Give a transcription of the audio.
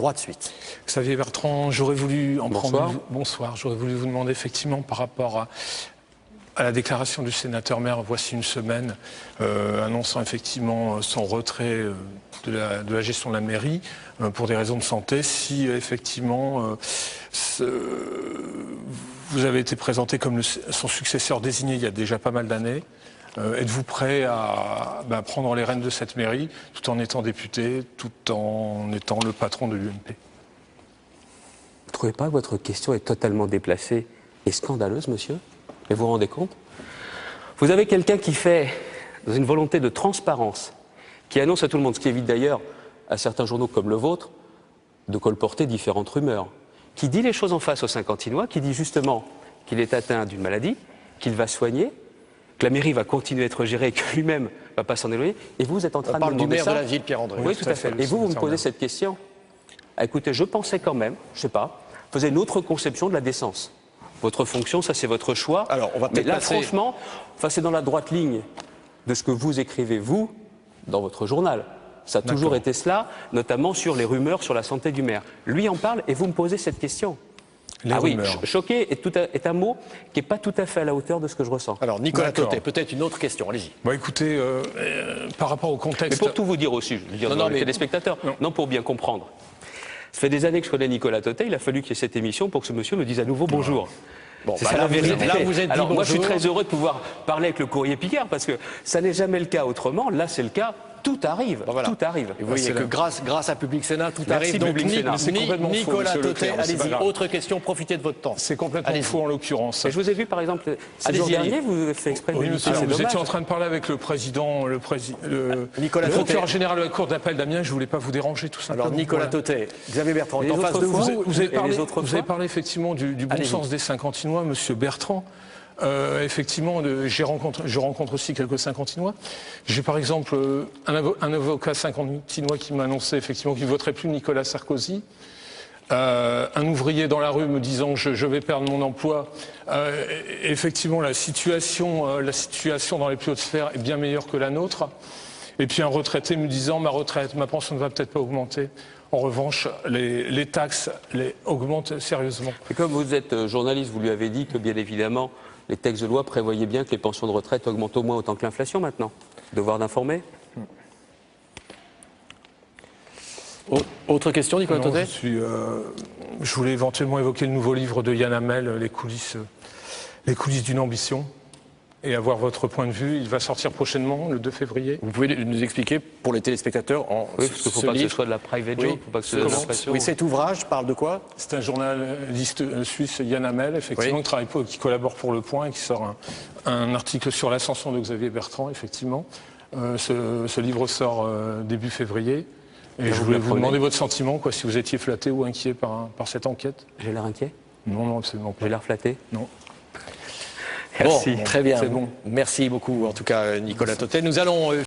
droit de suite. Xavier Bertrand, j'aurais voulu en Bonsoir. Bonsoir. J'aurais voulu vous demander effectivement par rapport à la déclaration du sénateur-maire voici une semaine, annonçant effectivement son retrait de la gestion de la mairie pour des raisons de santé, si effectivement vous avez été présenté comme son successeur désigné il y a déjà pas mal d'années. Êtes-vous prêt à prendre les rênes de cette mairie tout en étant député, tout en étant le patron de l'UMP? Vous ne trouvez pas que votre question est totalement déplacée et scandaleuse, monsieur? Et vous vous rendez compte? Vous avez quelqu'un qui fait, dans une volonté de transparence, qui annonce à tout le monde, ce qui évite d'ailleurs à certains journaux comme le vôtre, de colporter différentes rumeurs, qui dit les choses en face aux Saint-Quentinois, qui dit justement qu'il est atteint d'une maladie, qu'il va soigner, que la mairie va continuer à être gérée et que lui-même ne va pas s'en éloigner, et vous êtes en train de me demander ça. On parle du maire de la ville, Pierre-André. Oui, tout à fait. Et vous me posez cette question. Ah, écoutez, je pensais quand même, je ne sais pas, faisait une autre conception de la décence. Votre fonction, ça c'est votre choix. Alors, on va peut-être Mais là, passer... franchement, c'est dans la droite ligne de ce que vous écrivez, vous, dans votre journal. Ça a toujours été cela, notamment sur les rumeurs sur la santé du maire. Lui en parle et vous me posez cette question. Les rumeurs. Oui, choqué est un mot qui n'est pas tout à fait à la hauteur de ce que je ressens. Alors, Nicolas Totet, peut-être une autre question, allez-y. Écoutez, par rapport au contexte... Mais pour tout vous dire aussi, je veux dire aux téléspectateurs, non, pour bien comprendre. Ça fait des années que je connais Nicolas Totet, il a fallu qu'il y ait cette émission pour que ce monsieur me dise à nouveau bonjour. Bon, c'est ça la vérité. Là, vous êtes dit alors, moi, je suis bonjour. très heureux de pouvoir parler avec le courrier Picard parce que ça n'est jamais le cas autrement. Là, c'est le cas. Tout arrive. Bon, voilà. Tout arrive. Et vous voyez que grâce à Public Sénat, tout Merci, arrive. Donc, Public Sénat. C'est complètement faux, Nicolas monsieur Totet, Leclerc, c'est pas allez-y. grave. Autre question, profitez de votre temps. C'est complètement faux en l'occurrence. Et je vous ai vu, par exemple, ces jours derniers, vous avez fait exprès de Oui, m'imiter, monsieur, c'est vous dommage. étiez en train de parler avec le président, Nicolas le procureur Totet. général de la Cour d'appel d'Amiens, je ne voulais pas vous déranger tout simplement. Alors, Nicolas Voilà. Totet, Xavier Bertrand, Et est en les face autres de fois vous. Vous avez Et les autres parlé fois effectivement du bon Allez-y. sens des Saint-Quentinois, monsieur Bertrand. Effectivement, je rencontre aussi quelques Saint-Quentinois. J'ai par exemple un avocat Saint-Quentinois qui m'a annoncé effectivement qu'il ne voterait plus Nicolas Sarkozy. Un ouvrier dans la rue me disant que je vais perdre mon emploi. Effectivement, la situation dans les plus hautes sphères est bien meilleure que la nôtre. Et puis un retraité me disant ma pension ne va peut-être pas augmenter. En revanche, les taxes augmentent sérieusement. Et comme vous êtes journaliste, vous lui avez dit que, bien évidemment, les textes de loi prévoyaient bien que les pensions de retraite augmentent au moins autant que l'inflation maintenant. Devoir d'informer. Autre question, Nicolas Non, Totet. je voulais éventuellement évoquer le nouveau livre de Yann Hamel, les coulisses d'une ambition, et avoir votre point de vue. Il va sortir prochainement, le 2 février. Vous pouvez nous expliquer pour les téléspectateurs Oui, parce qu'il ne faut pas que ce soit de la private joke, il ne faut pas que ce soit de l'impression. Oui, cet ouvrage parle de quoi? C'est un journaliste suisse, Yann Hamel, effectivement, qui collabore pour Le Point et qui sort un article sur l'ascension de Xavier Bertrand, effectivement. Ce livre sort début février. Et je voulais vous demander votre sentiment, si vous étiez flatté ou inquiet par cette enquête. J'ai l'air inquiet? Non, absolument pas. J'ai l'air flatté? Non. Merci. Bon, très bien. C'est bon. Merci beaucoup, en tout cas, Nicolas Totet. Nous allons...